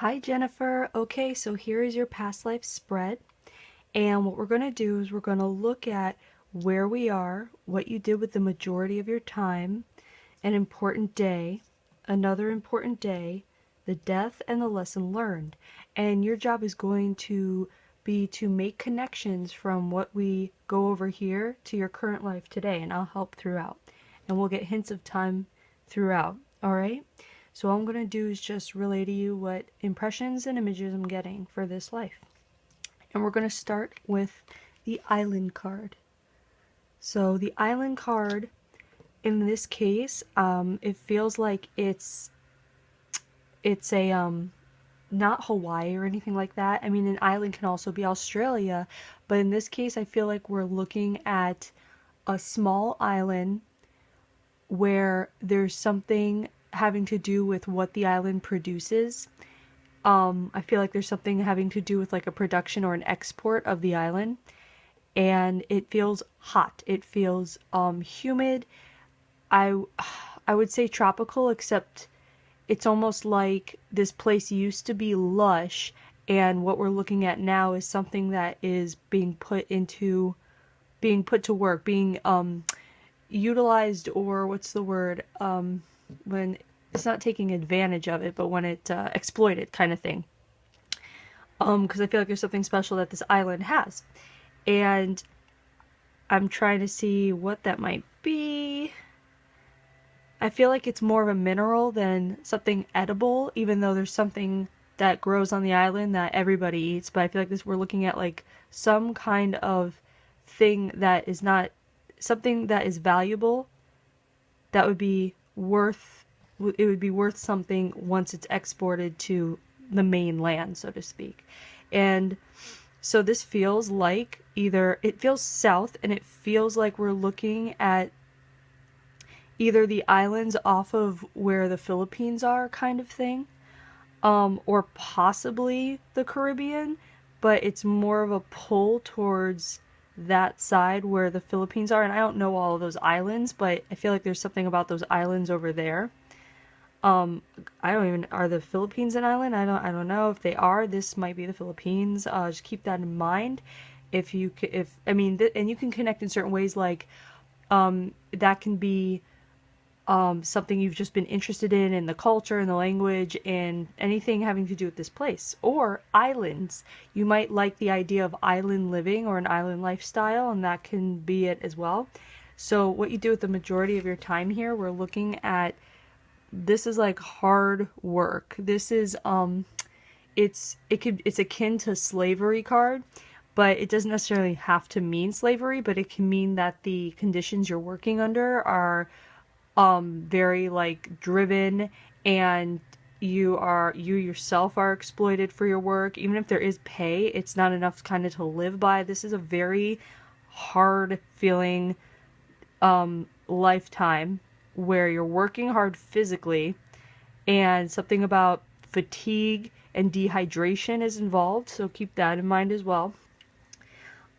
Hi Jennifer. Okay, so here is your past life spread. And what we're going to do is we're going to look at where we are, what you did with the majority of your time, an important day, another important day, the death, and the lesson learned. And your job is going to be to make connections from what we go over here to your current life today, and I'll help throughout. And we'll get hints of time throughout, all right? So all I'm going to do is just relay to you what impressions and images I'm getting for this life. And we're going to start with the island card. So the island card, in this case, it feels like it's a not Hawaii or anything like that. I mean, an island can also be Australia, but in this case, I feel like we're looking at a small island where there's something having to do with what the island produces. I feel like there's something having to do with like a production or an export of the island, and it feels hot. It feels humid. I I would say tropical, except it's almost like this place used to be lush, and what we're looking at now is something that is being put to work, being utilized, or what's the word, when it's not taking advantage of it, but when it exploited, kind of thing. Because I feel like there's something special that this island has, and I'm trying to see what that might be. I feel like it's more of a mineral than something edible, even though there's something that grows on the island that everybody eats. But I feel like this we're looking at like some kind of thing that is not something that is valuable, that would be worth it would be worth something once it's exported to the mainland, so to speak. And so this feels like it feels south, and it feels like we're looking at either the islands off of where the Philippines are, kind of thing, or possibly the Caribbean, but it's more of a pull towards that side where the Philippines are. And I don't know all of those islands, but I feel like there's something about those islands over there. I don't even, are the Philippines an island? I don't know if they are. This might be the Philippines. Just keep that in mind. If I mean, and you can connect in certain ways, like that can be something you've just been interested in the culture and the language and anything having to do with this place. Or islands. You might like the idea of island living or an island lifestyle, and that can be it as well. So what you do with the majority of your time here, we're looking at, this is like hard work. This is it's akin to slavery card, but it doesn't necessarily have to mean slavery, but it can mean that the conditions you're working under are very like driven, and you yourself are exploited for your work. Even if there is pay, it's not enough kind of to live by. This is a very hard feeling lifetime where you're working hard physically, and something about fatigue and dehydration is involved, so keep that in mind as well.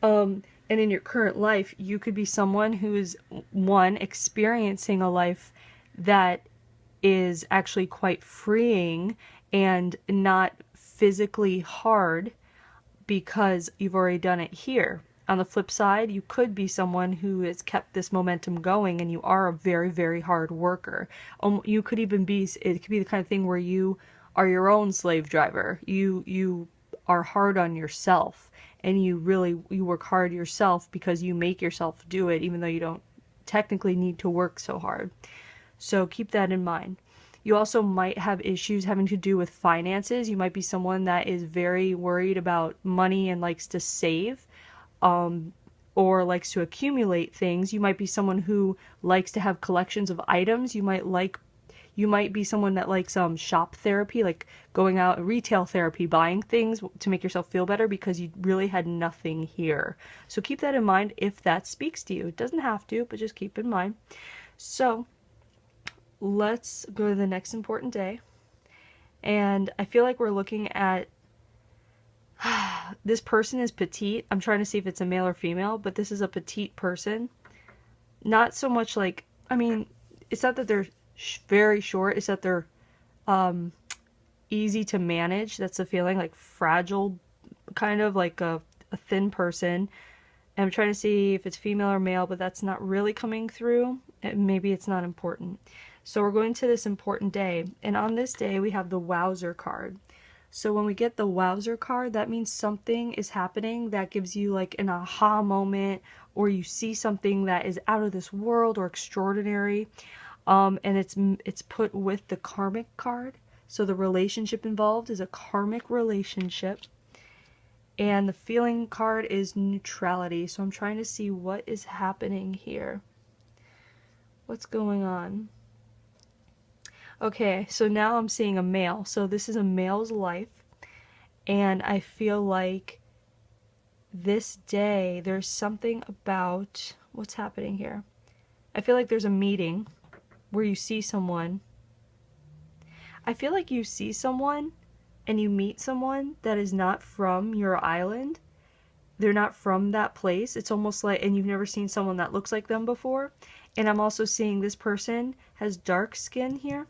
And in your current life, you could be someone who is, one, experiencing a life that is actually quite freeing and not physically hard because you've already done it here. On the flip side, you could be someone who has kept this momentum going, and you are a very, very hard worker. You could even be, it could be the kind of thing where you are your own slave driver. You are hard on yourself, and you work hard yourself because you make yourself do it, even though you don't technically need to work so hard. So keep that in mind. You also might have issues having to do with finances. You might be someone that is very worried about money and likes to save, or likes to accumulate things. You might be someone who likes to have collections of items. You might be someone that likes shop therapy, like going out, retail therapy, buying things to make yourself feel better because you really had nothing here. So keep that in mind if that speaks to you. It doesn't have to, but just keep in mind. So let's go to the next important day. And I feel like we're looking at this person is petite. I'm trying to see if it's a male or female, but this is a petite person. Not so much like, I mean, it's not that they're very short, it's that they're easy to manage. That's a feeling, like fragile, kind of like a thin person. And I'm trying to see if it's female or male, but that's not really coming through. Maybe it's not important. So we're going to this important day. And on this day, we have the Wowzer card. So when we get the Wowzer card, that means something is happening that gives you like an aha moment, or you see something that is out of this world or extraordinary. And it's put with the karmic card. So the relationship involved is a karmic relationship. And the feeling card is neutrality. So I'm trying to see what is happening here. What's going on? Okay, so now I'm seeing a male. So this is a male's life. And I feel like this day, there's something about what's happening here. I feel like there's a meeting where you see someone. I feel like you see someone and you meet someone that is not from your island. They're not from that place. It's almost like, and you've never seen someone that looks like them before. And I'm also seeing this person has dark skin here,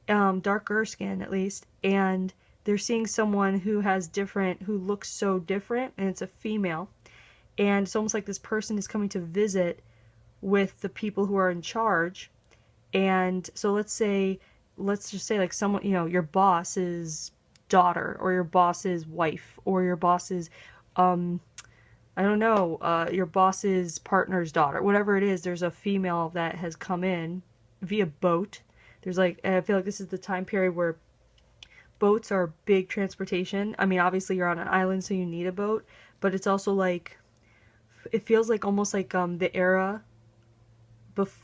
darker skin at least, and they're seeing someone who has different, who looks so different, and it's a female. And it's almost like this person is coming to visit with the people who are in charge. And so let's just say like someone, you know, your boss's daughter, or your boss's wife, or your boss's, I don't know, your boss's partner's daughter, whatever it is. There's a female that has come in via boat. There's like, I feel like this is the time period where boats are big transportation. I mean, obviously you're on an island, so you need a boat, but it's also like, it feels like almost like the era,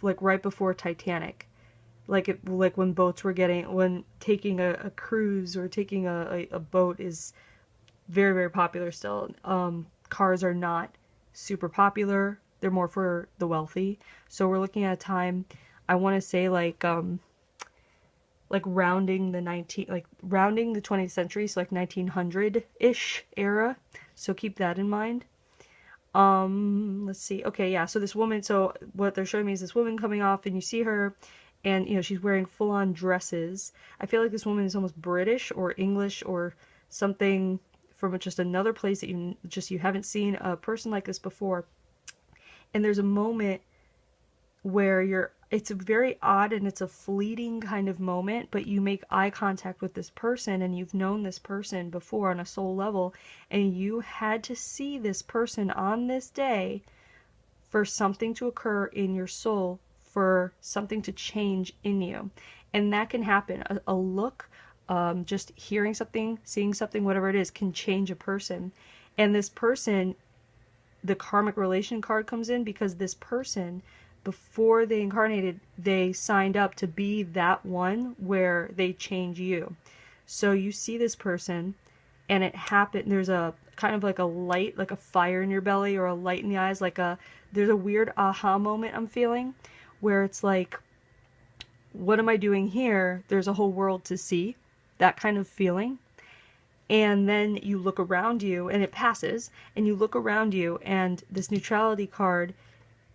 like right before Titanic. Like when boats were when taking a cruise or taking a boat is very, very popular still. Cars are not super popular. They're more for the wealthy. So we're looking at a time, I want to say like rounding the 20th century, so like 1900-ish era. So keep that in mind. Let's see. Okay, yeah. So this woman, so what they're showing me is this woman coming off, and you see her, and you know, she's wearing full-on dresses. I feel like this woman is almost British or English or something from just another place that you haven't seen a person like this before. And there's a moment where it's a very odd and it's a fleeting kind of moment, but you make eye contact with this person, and you've known this person before on a soul level, and you had to see this person on this day for something to occur in your soul, for something to change in you. And that can happen. A look, just hearing something, seeing something, whatever it is, can change a person. And this person, the karmic relation card comes in because this person, before they incarnated, they signed up to be that one where they change you. So you see this person, and it happened. There's a kind of like a light, like a fire in your belly, or a light in the eyes, there's a weird aha moment I'm feeling, where it's like, what am I doing here? There's a whole world to see. That kind of feeling. And then you look around you, and it passes, and you look around you, and this neutrality card,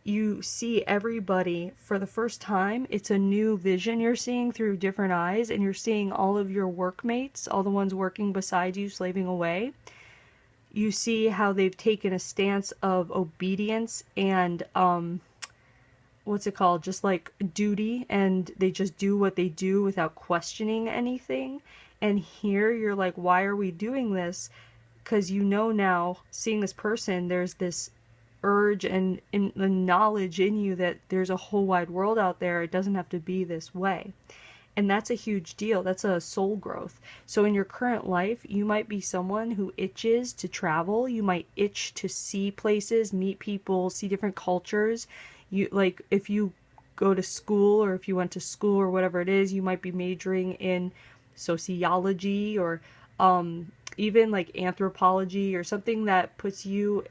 you see everybody for the first time. It's a new vision you're seeing through different eyes, and you're seeing all of your workmates, all the ones working beside you, slaving away. You see how they've taken a stance of obedience and, what's it called? Just like duty, and they just do what they do without questioning anything. And here you're like, why are we doing this? Because you know now, seeing this person, there's this urge and the knowledge in you that there's a whole wide world out there. It doesn't have to be this way. And that's a huge deal. That's a soul growth. So in your current life, you might be someone who itches to travel. You might itch to see places, meet people, see different cultures. You, like, if you go to school, or if you went to school or whatever it is, you might be majoring in sociology, or even like anthropology, or something that puts you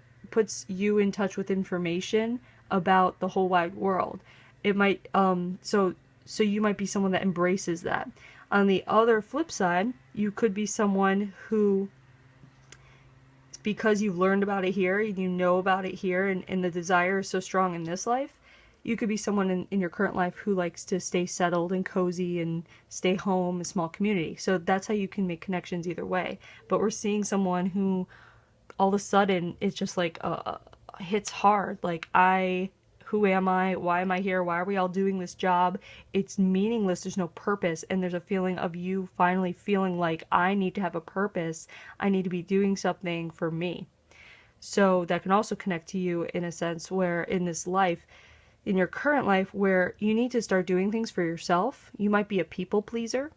in touch with information about the whole wide world. It might so you might be someone that embraces that. On the other flip side, you could be someone who, because you've learned about it here, and you know about it here, and the desire is so strong in this life, you could be someone in your current life who likes to stay settled and cozy and stay home, a small community. So that's how you can make connections either way. But we're seeing someone who all of a sudden it's just like hits hard. Like, who am I? Why am I here? Why are we all doing this job? It's meaningless. There's no purpose. And there's a feeling of you finally feeling like, I need to have a purpose. I need to be doing something for me. So that can also connect to you in a sense where in this life, in your current life, where you need to start doing things for yourself. You might be a people pleaser,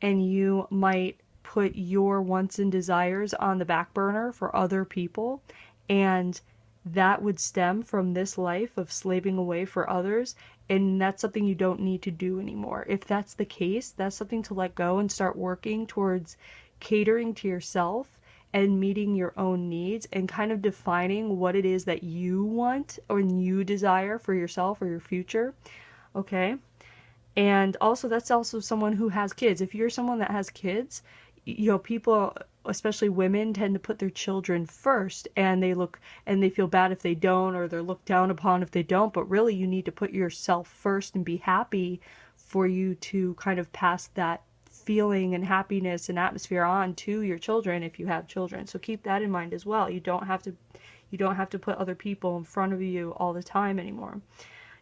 and you might put your wants and desires on the back burner for other people, and that would stem from this life of slaving away for others, and that's something you don't need to do anymore. If that's the case, that's something to let go and start working towards catering to yourself and meeting your own needs and kind of defining what it is that you want or you desire for yourself or your future. Okay? And also, that's also someone who has kids. If you're someone that has kids, people, especially women, tend to put their children first, and they feel bad if they don't, or they're looked down upon if they don't. But really, you need to put yourself first and be happy for you to kind of pass that feeling and happiness and atmosphere on to your children if you have children. So keep that in mind as well. You don't have to put other people in front of you all the time anymore,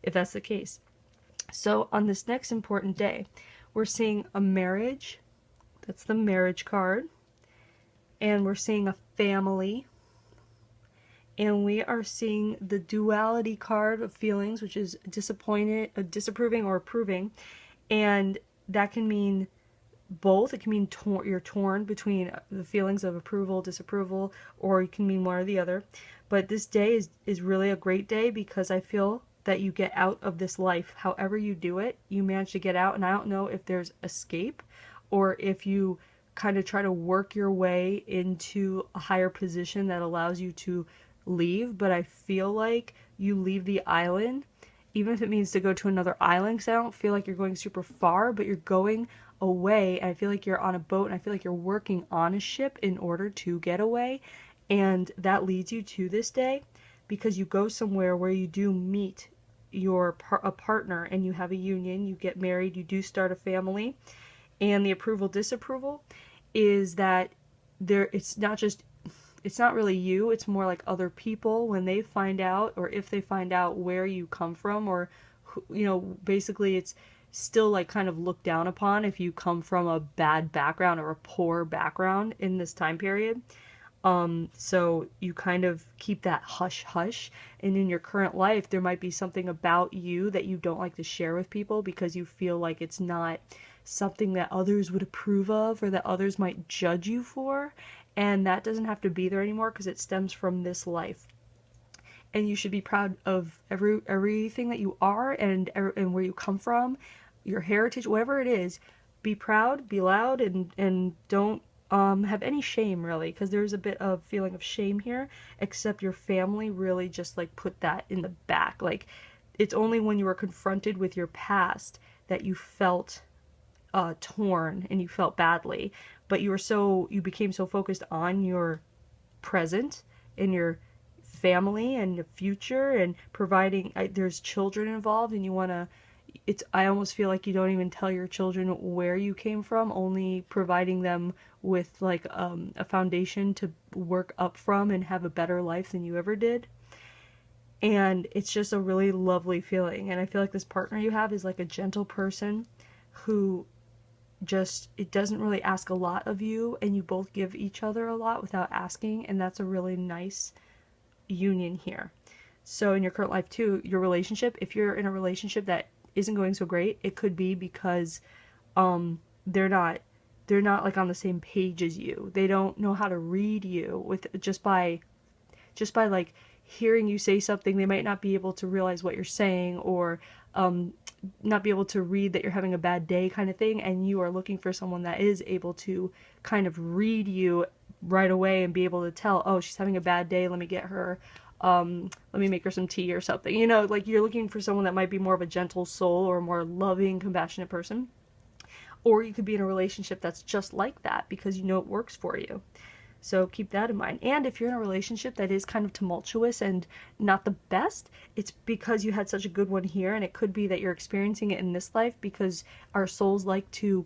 if that's the case. So on this next important day, we're seeing a marriage. That's the marriage card. And we're seeing a family. And we are seeing the duality card of feelings, which is disappointed, disapproving, or approving. And that can mean both. It can mean you're torn between the feelings of approval, disapproval, or it can mean one or the other. But this day is really a great day because I feel that you get out of this life. However you do it, you manage to get out. And I don't know if there's escape or if you kind of try to work your way into a higher position that allows you to leave. But I feel like you leave the island, even if it means to go to another island, because I don't feel like you're going super far, but you're going away. And I feel like you're on a boat, and I feel like you're working on a ship in order to get away. And that leads you to this day because you go somewhere where you do meet a partner and you have a union, you get married, you do start a family. And the approval disapproval is that it's not really you, it's more like other people when they find out, or if they find out where you come from, or basically it's still like kind of looked down upon if you come from a bad background or a poor background in this time period. So you kind of keep that hush hush, and in your current life there might be something about you that you don't like to share with people because you feel like it's not something that others would approve of or that others might judge you for, and that doesn't have to be there anymore because it stems from this life. And you should be proud of everything that you are and where you come from, your heritage, whatever it is. Be proud, be loud, and don't have any shame, really, because there's a bit of feeling of shame here, except your family really just like put that in the back. Like, it's only when you were confronted with your past that you felt torn and you felt badly, but you became so focused on your present and your family and the future and providing. There's children involved, and I almost feel like you don't even tell your children where you came from, only providing them with like a foundation to work up from and have a better life than you ever did. And it's just a really lovely feeling. And I feel like this partner you have is like a gentle person who it doesn't really ask a lot of you, and you both give each other a lot without asking, and that's a really nice union here. So in your current life too, your relationship, if you're in a relationship that isn't going so great, it could be because they're not like on the same page as you. They don't know how to read you with just by like hearing you say something. They might not be able to realize what you're saying, or not be able to read that you're having a bad day kind of thing, and you are looking for someone that is able to kind of read you right away and be able to tell, oh, she's having a bad day, let me get her let me make her some tea or something. Like you're looking for someone that might be more of a gentle soul or a more loving, compassionate person. Or you could be in a relationship that's just like that because it works for you. So keep that in mind. And if you're in a relationship that is kind of tumultuous and not the best, it's because you had such a good one here, and it could be that you're experiencing it in this life because our souls like to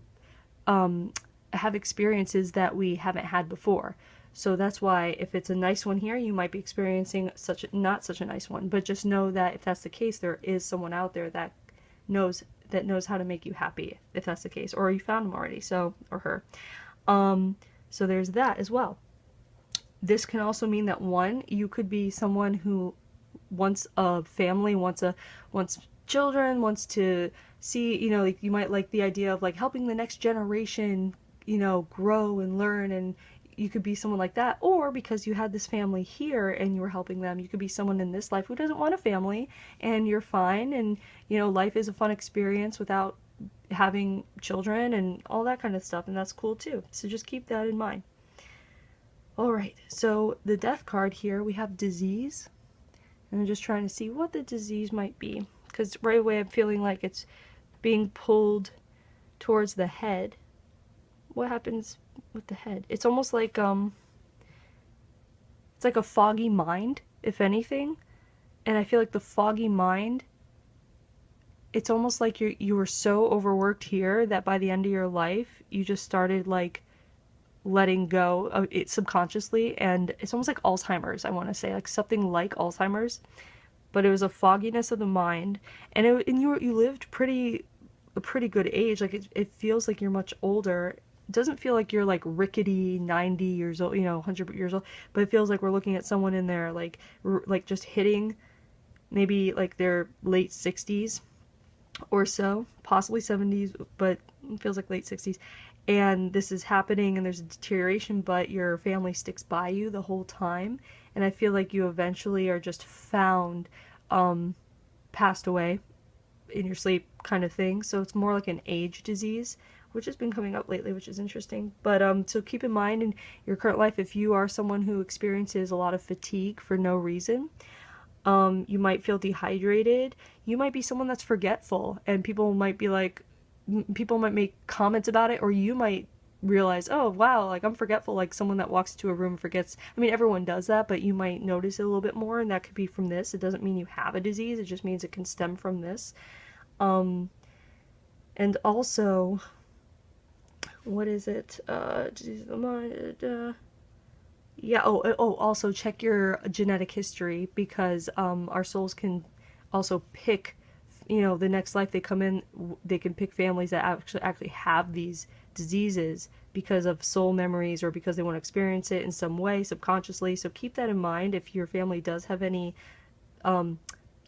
have experiences that we haven't had before. So that's why if it's a nice one here, you might be experiencing not such a nice one. But just know that if that's the case, there is someone out there that knows how to make you happy, if that's the case, or you found him already, so, or her. So there's that as well. This can also mean that one, you could be someone who wants a family, wants children, wants to see, like you might like the idea of like helping the next generation, grow and learn, and you could be someone like that. Or because you had this family here and you were helping them, you could be someone in this life who doesn't want a family and you're fine, and life is a fun experience without having children and all that kind of stuff, and that's cool too. So just keep that in mind. All right, so the death card here, we have disease. And I'm just trying to see what the disease might be, because right away I'm feeling like it's being pulled towards the head. What happens with the head? It's almost like it's like a foggy mind, if anything. And I feel like the foggy mind, it's almost like you were so overworked here that by the end of your life you just started like letting go of it subconsciously, and it's almost like Alzheimer's, I want to say, like something like Alzheimer's, but it was a fogginess of the mind, and you lived a pretty good age. Like it feels like you're much older. It doesn't feel like you're like rickety 90 years old, 100 years old, but it feels like we're looking at someone in there like just hitting maybe like their late 60s or so, possibly 70s, but it feels like late 60s. And this is happening and there's a deterioration, but your family sticks by you the whole time. And I feel like you eventually are just found, passed away in your sleep kind of thing. So it's more like an age disease, which has been coming up lately, which is interesting. But so keep in mind in your current life, if you are someone who experiences a lot of fatigue for no reason, you might feel dehydrated. You might be someone that's forgetful, and people might make comments about it, or you might realize, oh wow, like I'm forgetful, like someone that walks into a room and forgets. I mean, everyone does that, but you might notice it a little bit more, and that could be from this. It doesn't mean you have a disease, it just means it can stem from this. And also, what is it? Disease of the mind, yeah, also check your genetic history, because our souls can also pick, the next life they come in, they can pick families that actually have these diseases because of soul memories, or because they want to experience it in some way subconsciously. So keep that in mind if your family does have any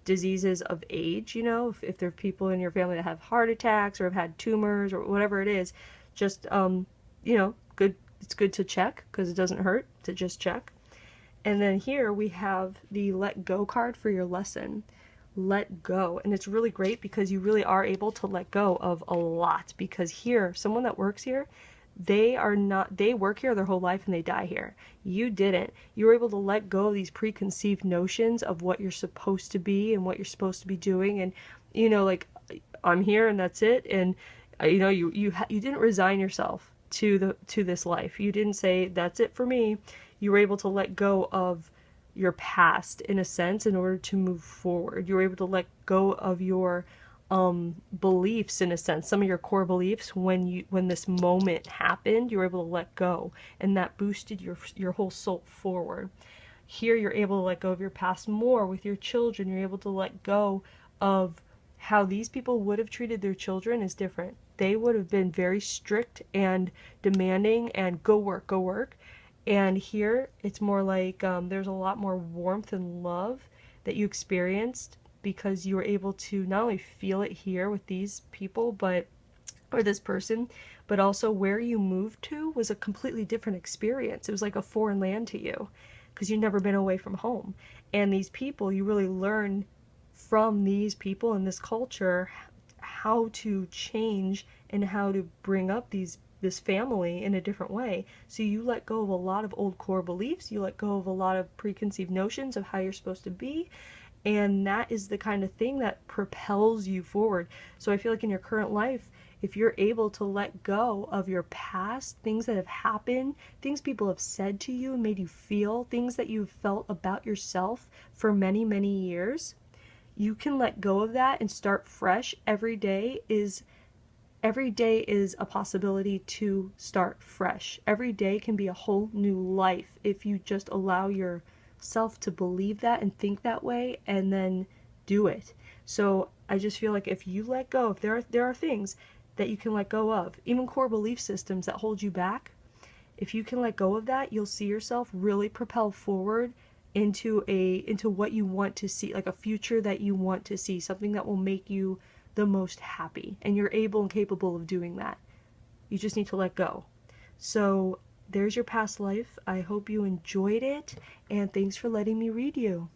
diseases of age. If there are people in your family that have heart attacks or have had tumors or whatever it is, just good. It's good to check, because it doesn't hurt to just check. And then here we have the let go card for your lesson. Let go. And it's really great because you really are able to let go of a lot, because here, someone that works here, they work here their whole life and they die here. You didn't. You were able to let go of these preconceived notions of what you're supposed to be and what you're supposed to be doing. And, like, I'm here and that's it. And, you didn't resign yourself to this life. You didn't say that's it for me. You were able to let go of your past, in a sense, in order to move forward. You were able to let go of your beliefs, in a sense, some of your core beliefs. When this moment happened, you were able to let go, and that boosted your whole soul forward. Here you're able to let go of your past more with your children. You're able to let go of how these people would have treated their children is different. They would have been very strict and demanding and go work. And here it's more like there's a lot more warmth and love that you experienced, because you were able to not only feel it here with these people, or this person, but also where you moved to was a completely different experience. It was like a foreign land to you, because you've never been away from home. And these people, you really learn from these people in this culture how to change and how to bring up this family in a different way. So you let go of a lot of old core beliefs, you let go of a lot of preconceived notions of how you're supposed to be, and that is the kind of thing that propels you forward. So I feel like in your current life, if you're able to let go of your past, things that have happened, things people have said to you and made you feel, things that you've felt about yourself for many, many years, you can let go of that and start fresh. Every day is a possibility to start fresh. Every day can be a whole new life if you just allow yourself to believe that and think that way and then do it. So I just feel like if you let go, if there are things that you can let go of, even core belief systems that hold you back, if you can let go of that, you'll see yourself really propel forward into what you want to see, like a future that you want to see, something that will make you the most happy, and you're able and capable of doing that. You just need to let go. So there's your past life. I hope you enjoyed it, and thanks for letting me read you.